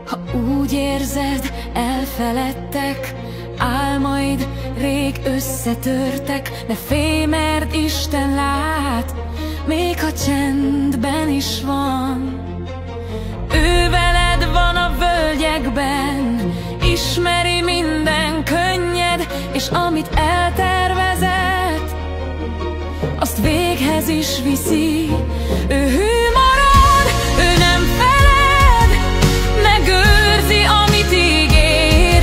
Ha úgy érzed, elfeledtek, álmaid rég összetörtek, ne félj, mert Isten lát, még ha csendben is van. Ő veled van a völgyekben, ismeri minden könnyed, és amit eltervezett, azt véghez is viszi. Ő hű marad, ő nem feled, megőrzi, amit ígér.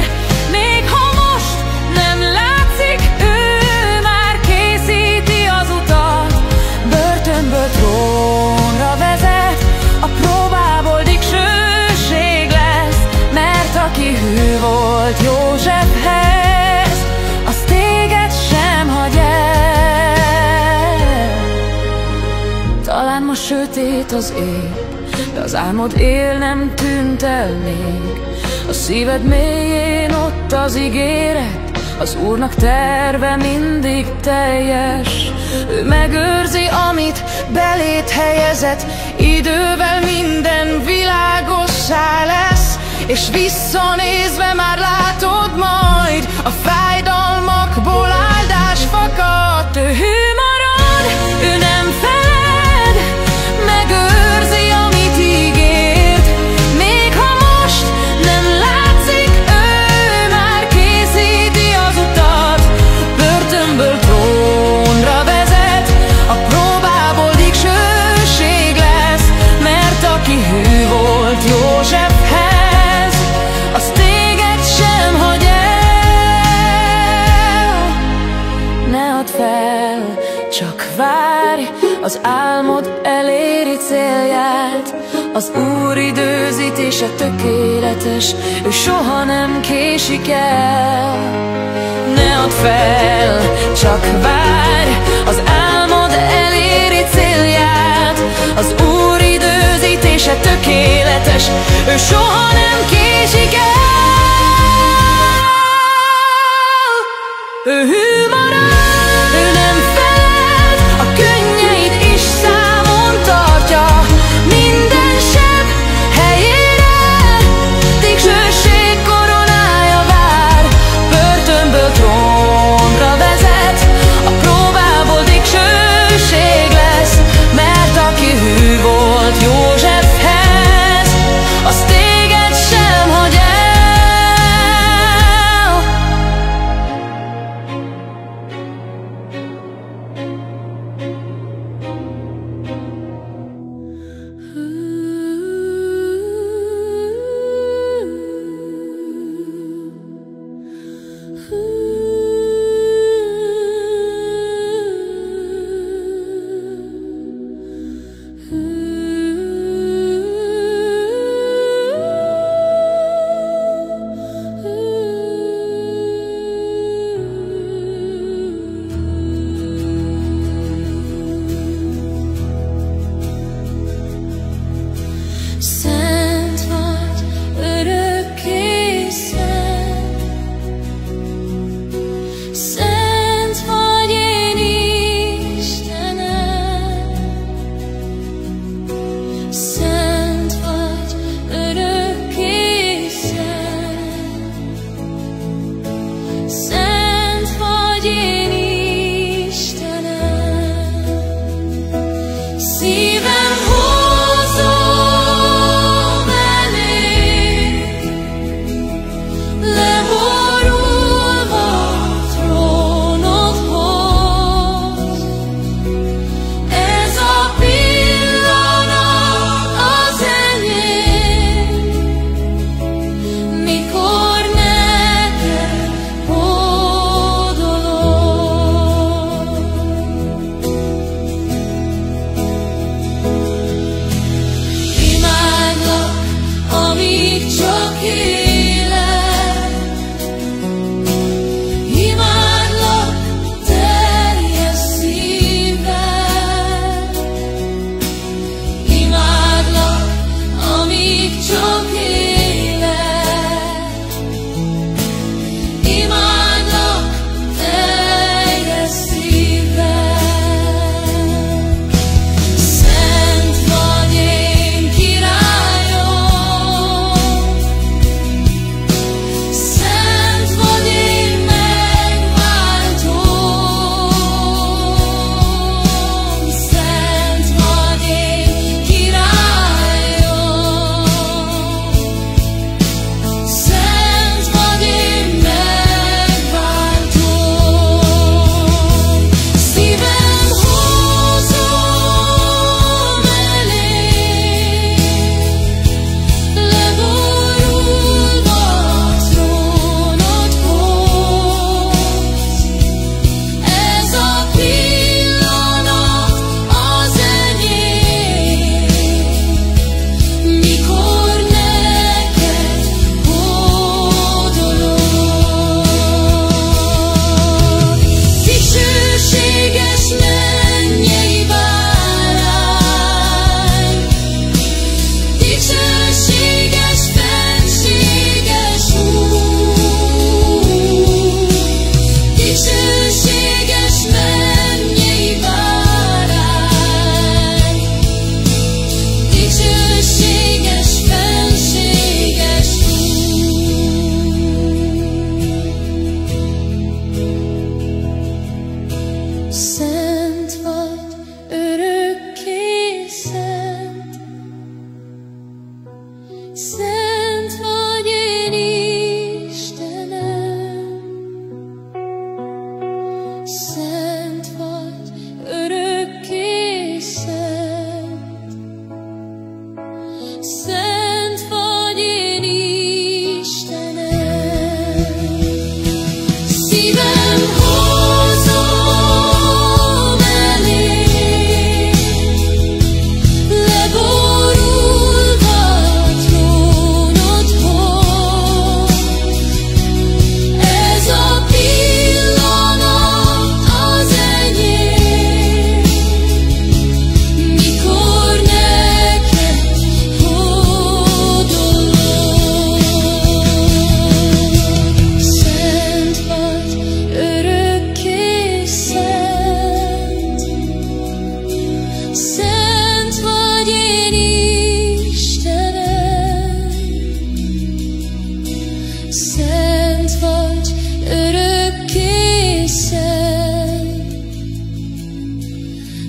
Még ha most nem látszik, ő már készíti az utat. Börtönből trónra vezet, a próbából dicsőség lesz, mert aki hű volt Józsefhez, az téged sem hagy el. Talán ma sötét az ég, de az álmod él nem tűnt el még. A szíved mélyén ott az ígéret, az Úrnak terve mindig teljes. Ő megőrzi, amit beléd helyezett, idővel minden világossá lesz, és visszanézve már látod majd, a fájdalmakból áldás fakadt. Ő hű marad, ő nem feled, megőrzi, amit ígért. Még ha most nem látszik, ő már készíti az utat. Börtönből trónra vezet, a próbából dicsőség lesz, mert aki hű volt Józsefhez, az téged sem hagy el. Ne add fel, csak várj, az álmod eléri célját. Az Úr időzítése tökéletes, ő soha nem késik el. Ne add fel, csak várj, az álmod eléri célját. Az Úr időzítése tökéletes, ő soha nem késik el. Ő hű marad, ő nem feled, a könnyeit is számon tartja. Minden seb helyére dicsőség koronája vár. Börtönből trónra vezet, a próbából dicsőség lesz, mert aki hű volt Józsefhez, az téged sem Szent vagy én Istenem, szent vagy, örökké szent. Szent vagy én Istenem, szívem hozom elé, leborulva trónodhoz. Ez a pillanat az enyém, mikor neked hódolok. Szent vagy, örökké szent. Szent vagy én Istenem, szent vagy, örökké szent.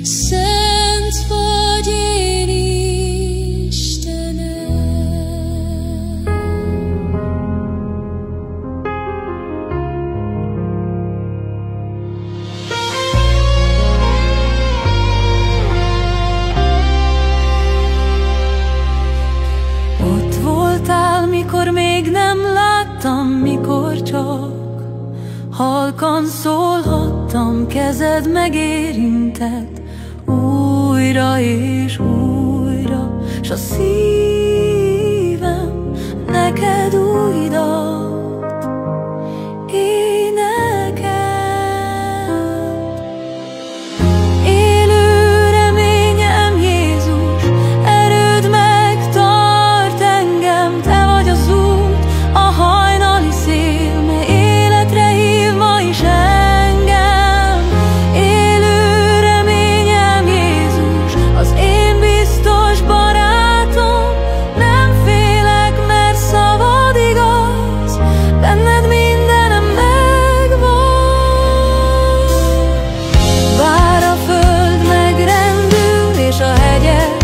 Szent vagy én Istenem. Ott voltál, mikor még nem láttam, mikor csak halkan szólhattam, kezed megérintett újra és újra, s a szívem neked új dalt énekel. Élő reményem Jézus, erőd megtart engem, te vagy az út, a hajnali szél, mely életre hív ma is engem. Élő reményem Jézus, az én biztos barátom, nem félek, mert szavad igaz, benned mindenem megvan. Bár a föld megrendül és a hegyek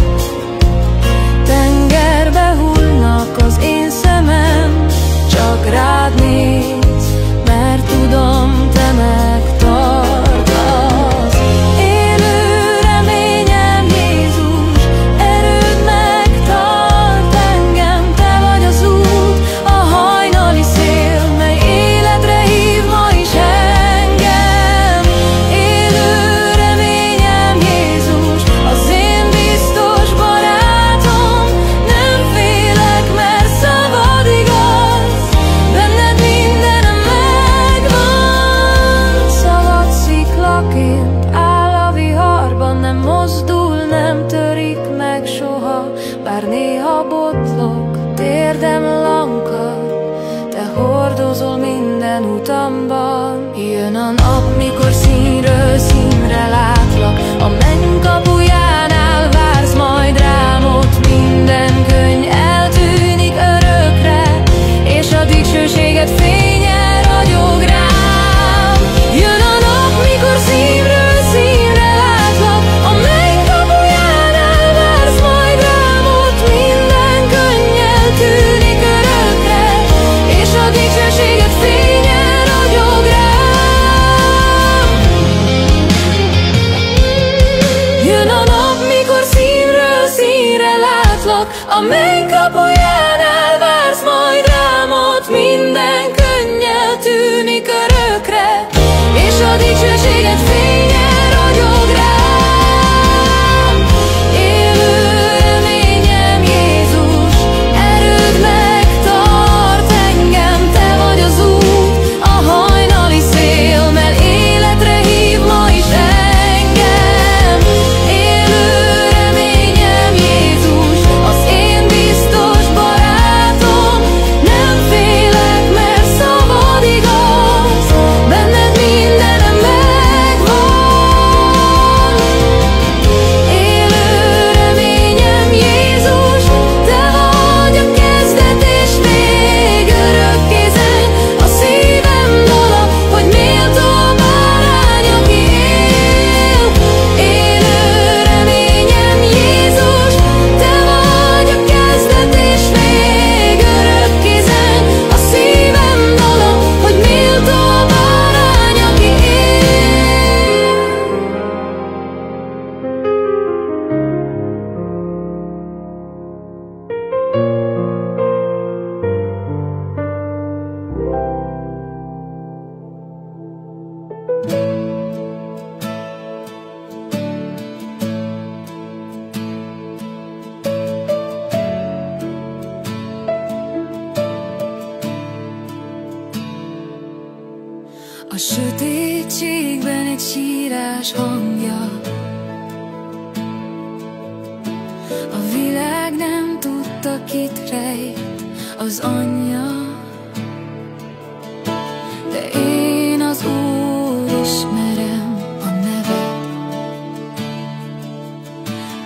tengerbe hullnak, az én szemem csak rád néz, mert tudom, te megtartasz. Élő reményem Jézus, erőd megtart engem, te vagy az út, a hajnali szél, mely életre hív ma is engem. Élő reményem Jézus, az én biztos barátom, nem félek, mert szavad igaz, benned mindenem megvan. Szabad sziklaként áll a viharban, nem mozdul, nem törik meg soha, bár néha botlok, térdem lankad, te hordozol minden utamban. Jön a nap, mikor színről színre látlak, a menny kapujánál vársz majd rám, ott minden könny eltűnik örökre, és a dicsőséged fénye ragyog rám. Jön a nap, mikor színről színre látlak, a menny kapujánál vársz majd rám, ott minden könny eltűnik örökre, és a dicsőséged fénye ragyog rám. A sötétségben egy sírás hangja. A világ nem tudta, kit rejt az anyja, de én az Úr ismerem a neved.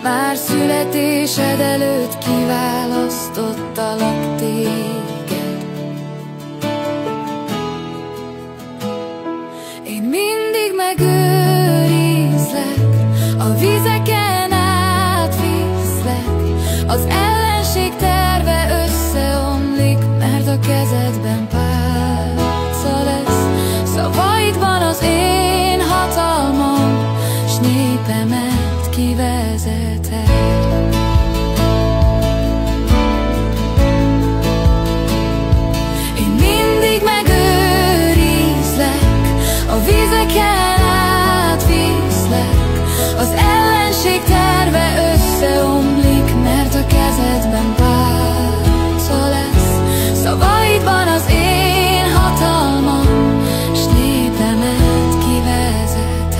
Már születésed előtt kiválasztottalak téged. Én mindig megőrizlek, a vizeken átviszlek. Az ellenség terve összeomlik, mert a kezedben pálca lesz. Szavaidban az én hatalmam, s népemet kivezeted. Én mindig megőrizlek, a vizeken átviszlek. Az ellenség terve összeomlik, mert a kezedben pálca lesz. Szavaidban az én hatalmam, s népemet kivezeted.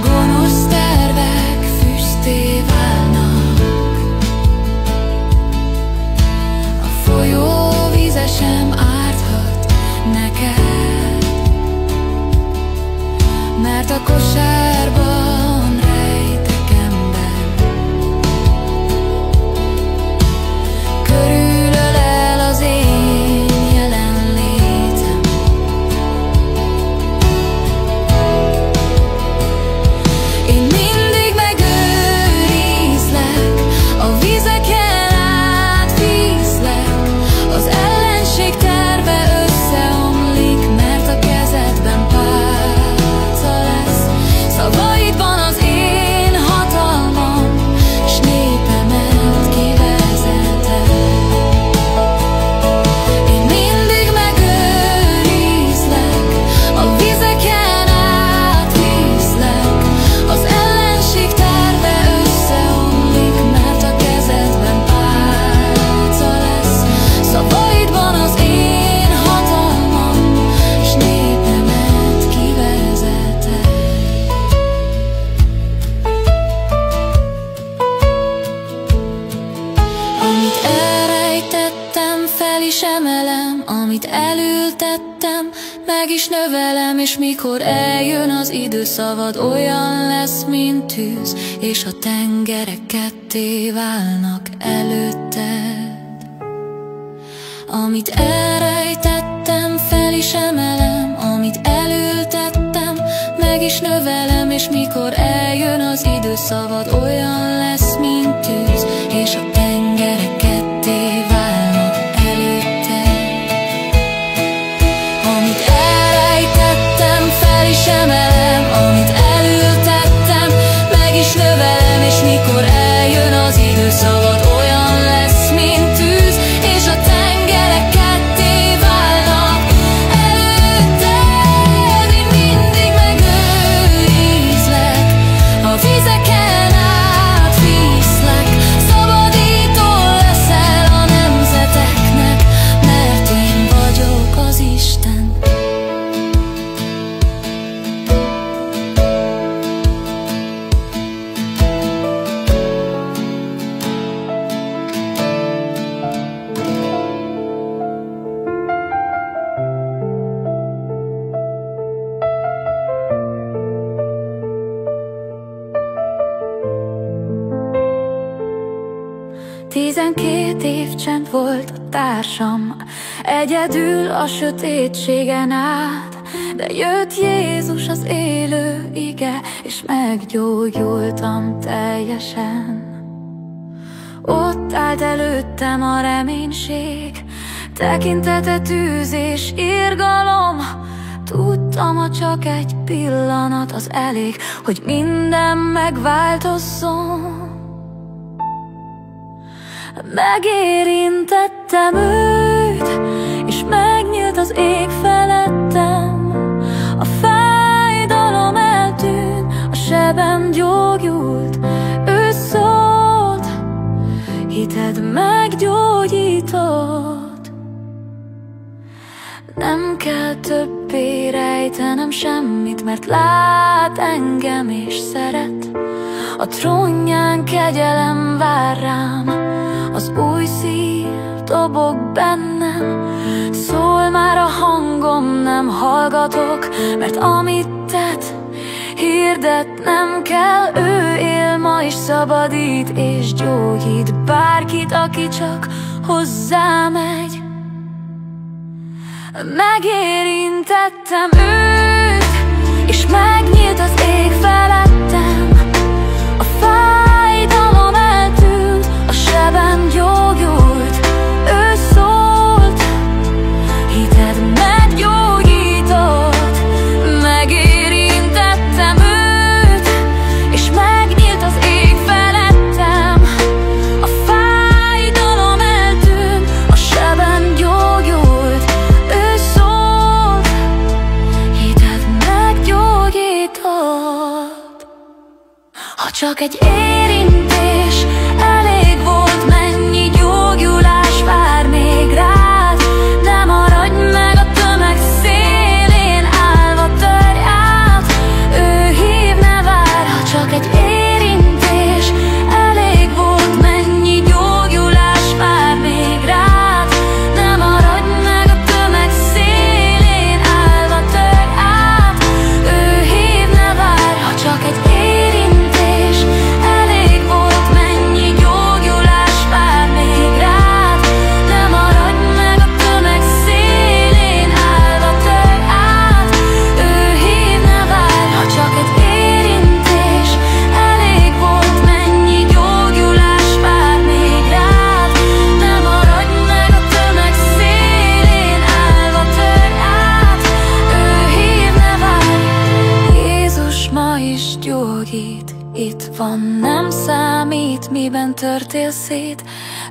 Gonosz tervek füstté válnak, a folyó víze sem árthat neked, mert a kosárban rejtek ember. Körülölel az én jelenlétem. Én mindig megőrizlek, a vizeken átvízlek. Az ellenség terve összeomlik, mert a kezedben pálca lesz. Szavaidban az én hatalmam, s népemet kivezeted. Én mindig megőrizlek, a vizeken átvízlek. Az ellenség terve összeomlik, mert a kezedben pálca lesz. Szavaidban az én hatalmam, s népemet kivezeted. Amit elrejtettem, fel is emelem, amit elültettem, meg is növelem. És mikor eljön az idő, szavad olyan lesz, mint tűz, és a tengerek ketté válnak előtted. Amit elrejtettem, fel is emelem, amit elültettem, meg is növelem. És mikor eljön az idő, szavad olyan lesz, mint tűz, és a tengerek ketté válnak előtted. Amit elrejtettem, fel is emelem, amit elültettem, meg is növelem. És mikor eljön az idő, szavad olyan lesz, mint tűz, és a tengerek ketté válnak előtted. Én mindig megőrizlek, a vizeken átvízlek. Szabadító leszel a nemzeteknek, mert én vagyok az Isten. Tizenkét év csend volt a társam, egyedül a sötétségen át. De jött Jézus, az élő ige, és meggyógyultam teljesen. Ott állt előttem a reménység, tekintete tűz és irgalom. Tudtam, ha csak egy pillanat az elég, hogy minden megváltozzon. Megérintettem őt, és megnyílt az ég felettem. A fájdalom eltűnt, a sebem gyógyult. Ő szólt, hited meggyógyult. Nem kell többé rejtenem semmit, mert lát engem és szeret. A trónján kegyelem vár rám, az új szív dobog bennem. Szól már a hangom, nem hallgatok, mert amit tett, hirdetnem kell. Ő él ma is, szabadít és gyógyít bárkit, aki csak hozzá megy. Megérintettem őt, és megnyílt az ég felettem. A fájdalom eltűnt, a sebem gyógyult. Ő szólt, hited meggyógyított. Megérintettem őt, és megnyílt az ég felettem. A fájdalom eltűnt, a sebem gyógyult. Ő szólt, hited meggyógyított. Ha csak egy érintés elég volt, mennyi gyógyulás vár még rád. Ne maradj meg a tömeg szélén állva, törj át. Ő hív, ne várj. Ha csak egy érintés elég volt, mennyi gyógyulás vár még rád. Ne maradj meg a tömeg szélén állva, törj át. Ő hív, ne várj. Ha csak egy érintés elég volt, mennyi gyógyulás vár még rád. Ne maradj meg a tömeg szélén állva, törj át. Ő hív, ne várj. Ha csak egy érintés elég volt, mennyi gyógyulás vár még rád. Ne maradj meg a tömeg szélén állva, törj át. Ő hív, ne várj. Jézus ma is gyógyít, itt van, nem számít, miben törtél szét.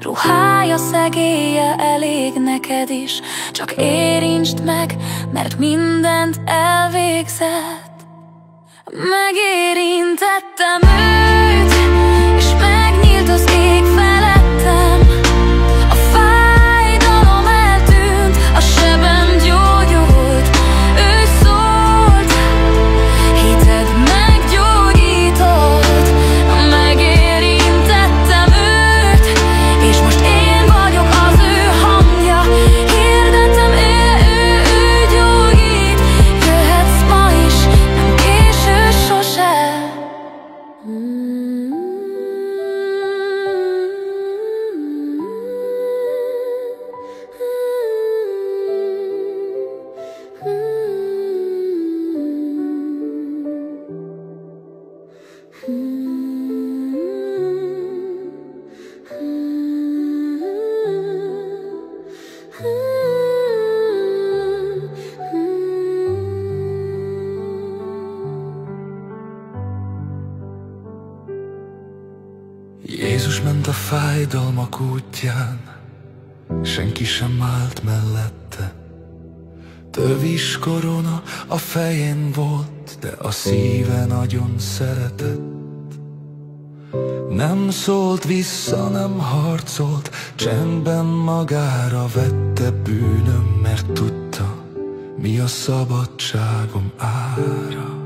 Ruhája szegélye elég neked is, csak érintsd meg, mert mindent elvégzett. Megérintettem őt, és megnyílt az ég felettem. A fájdalom eltűnt, a sebem gyógyult. Ő szólt, hited meggyógyított. Megérintettem őt, és most én vagyok az ő hangja. Hirdetem, ő gyógyít. Jöhetsz ma is, nem késő sose. Jézus ment a fájdalmak útján, senki sem állt mellette. Tövis korona a fején volt, de a szíve nagyon szeretett. Nem szólt vissza, nem harcolt, csendben magára vette bűnöm, mert tudta, mi a szabadságom ára.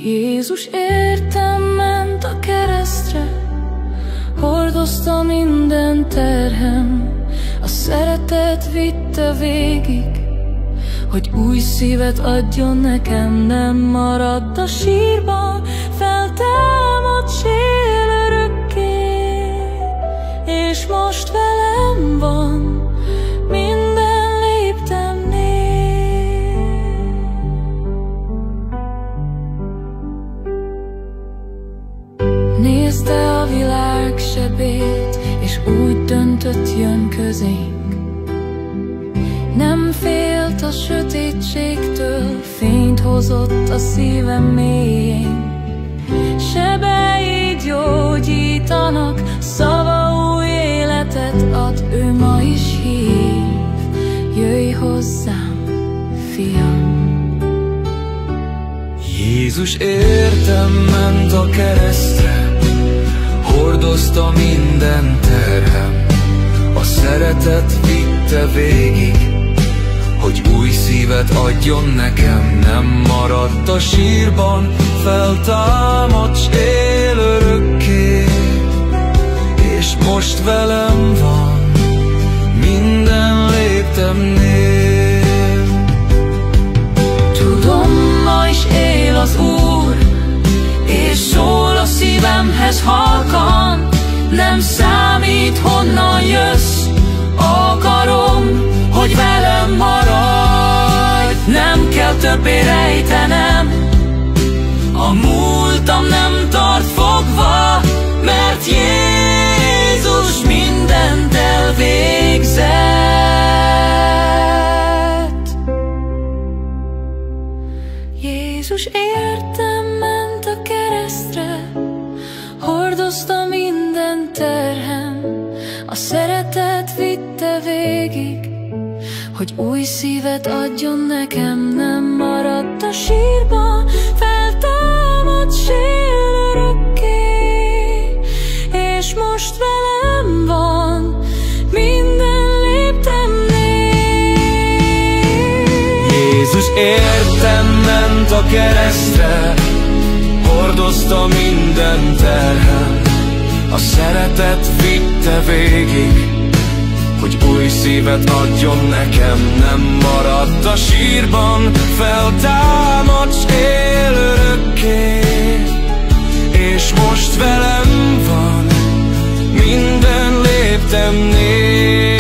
Jézus értem ment a keresztre, hordozta minden terhem. A szeretet vitte végig, hogy új szívet adjon nekem. Nem maradt a sírban, feltámadt, sél örökké, és most velem van minden léptemnél. Nézte a világ sebét, és úgy döntött, jön közénk. Nem félt a sötétségtől, fényt hozott a szívem mélyén. Sebei gyógyítanak, szava új életet ad. Ő ma is hív, jöjj hozzám, fiam. Jézus értem ment a keresztre, hordozta minden terhem. A szeretet vitte végig, hogy új szívet adjon nekem. Nem maradt a sírban, feltámadt s él örökké, és most velem van minden léptemnél. Tudom, ma is él az Úr, és szól a szívemhez halkan. Nem számít, honnan jössz, akarom, hogy velem maradj. Nem kell többé rejtenem, a múltam nem tart fogva, mert Jézus mindent elvégzett. Jézus értem ment a keresztre, hordozta minden terhem, a szeretet vitte végig, hogy új szívet adjon nekem. Nem maradt a sírban, feltámadt s él örökké, és most velem van minden léptemnél. Jézus értem ment a keresztre, hordozta minden terhem, a szeretet vitte végig, hogy új szívet adjon nekem. Nem maradt a sírban, feltámadt s él örökké, és most velem van minden léptemnél.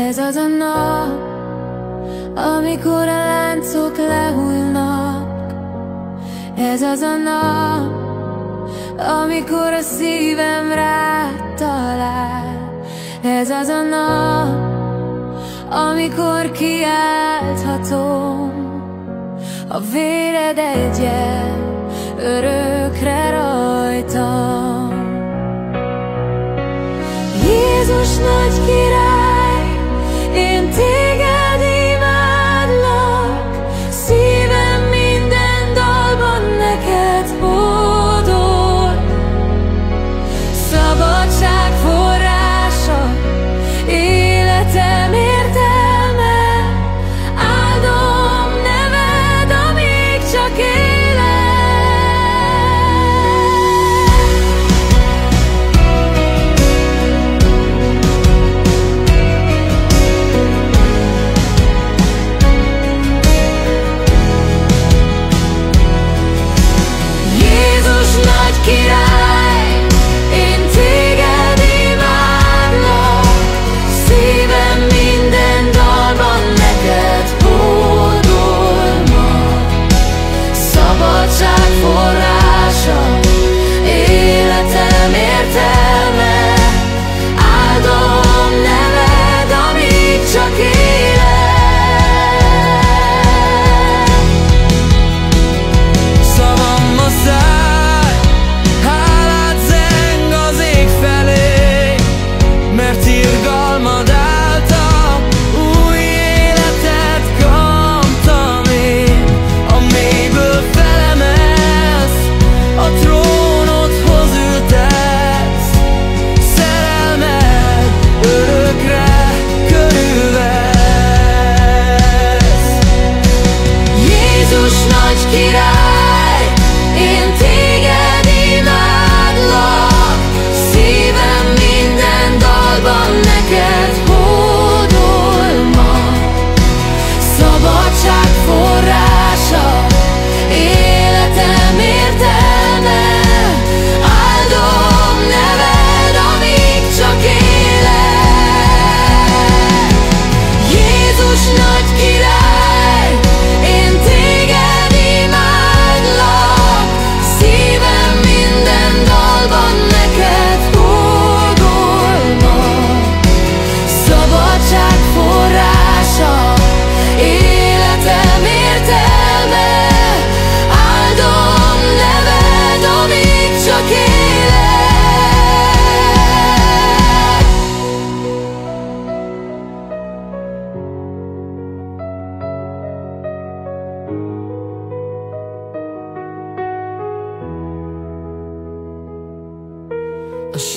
Ez az a nap, amikor a láncok lehullnak. Ez az a nap, amikor a szívem rád talál. Ez az a nap, amikor kiálthatom a véred eggyel örökre rajtam. Jézus nagy király, én téged imádlak, szívem minden dalban neked hódol. Szabadság forrása, életem értelme, áldom neved, amíg csak élek.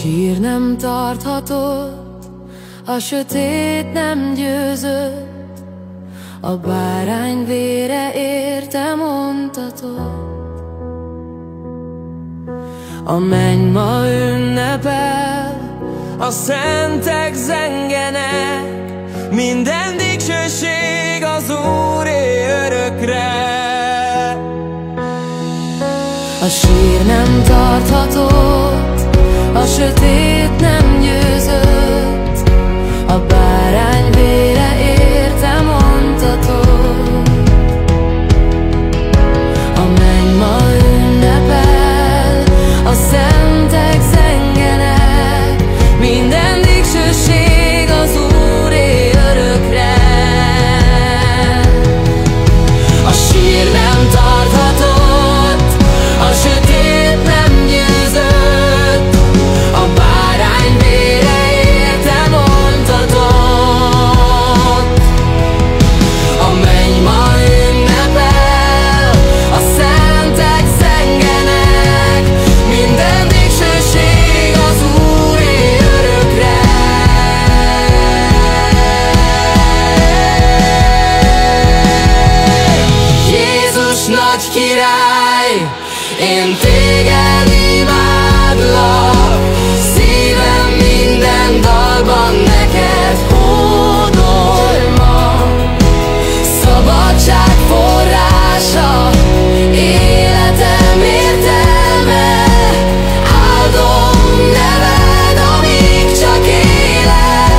sír nem tarthatott, a sötét nem győzött, a bárány vére érte mondtatott. A menny ma ünnepel, a szentek zengenek, minden dicsőség az Úré örökre. A sír nem tarthatott, a sötét nem győzött, a bárány vére érte mondtatott. A menny ma ünnepel, a szentek zengenek, minden dicsőség az Úré örökre. A sír nem tarthatott, a sötét nem győzött, a bárány vére érte mondtatott. A menny ma ünnepel, a szentek zengenek, minden dicsőség az Úré örökre. Jézus nagy király, én téged imádlak, szívem minden dalban neked hódol ma. Szabadság forrása, életem értelme, áldom neved, amíg csak élek.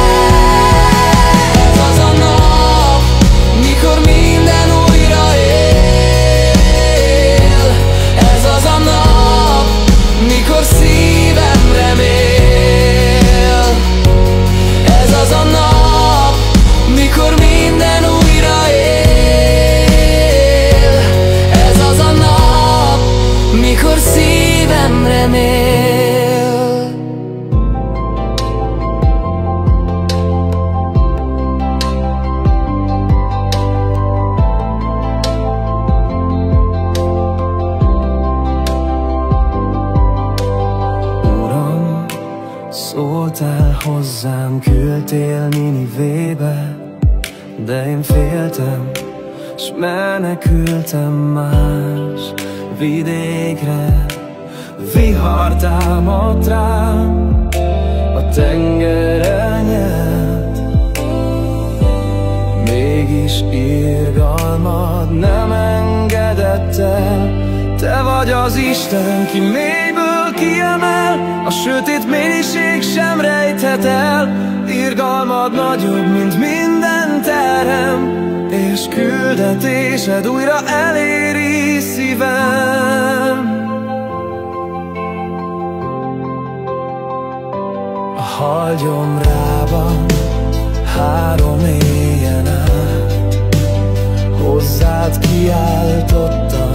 Ez az a nap, mikor minden újra él. Ez az a nap, mikor szívem remél. Ez az a nap, mikor minden újra él. Ez az a nap, mikor szívem remél. Uram, szóltál hozzám, küldtél Ninivébe, de én féltem, s menekültem más vidékre. Vihar támadt rám, a tenger elnyelt, mégis irgalmad nem engedett el. Te vagy az Isten, ki mélyből kiemel, a sötét mélység sem rejthet el. Irgalmad nagyobb, mint minden terem, és küldetésed újra eléri szívem. A halgyomrában 3 éjjen át hozzád kiáltottam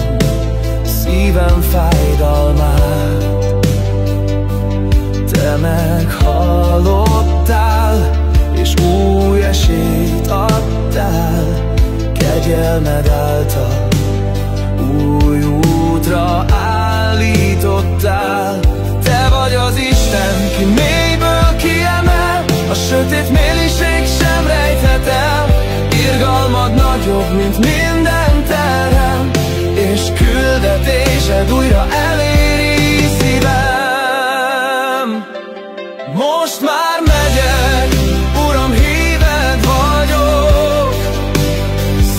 szívem fájdalmát. Te meghallottál, és új esélyt adtál, kegyelmed által új útra állítottál. Te vagy az Isten, ki mélyből kiemel, a sötét mélység sem rejthet el. Irgalmad nagyobb, mint minden terem, és küldetésed újra eléri szívem. Most már megyek, Uram, híved vagyok,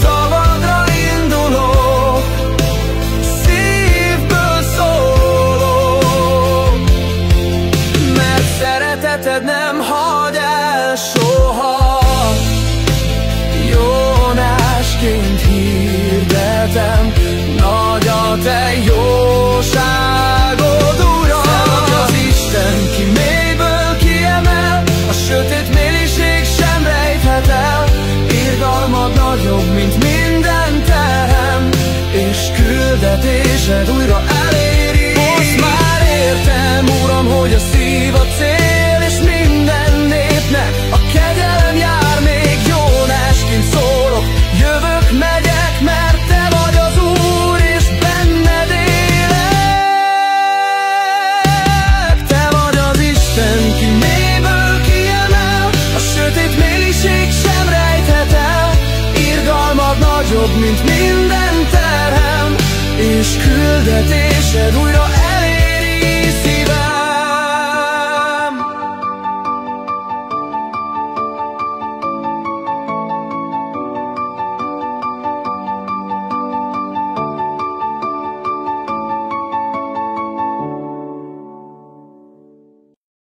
szabadra indulok, szívből szólok, mert szereteted nem hagy el soha. Jónásként hirdetem, nagy a te jó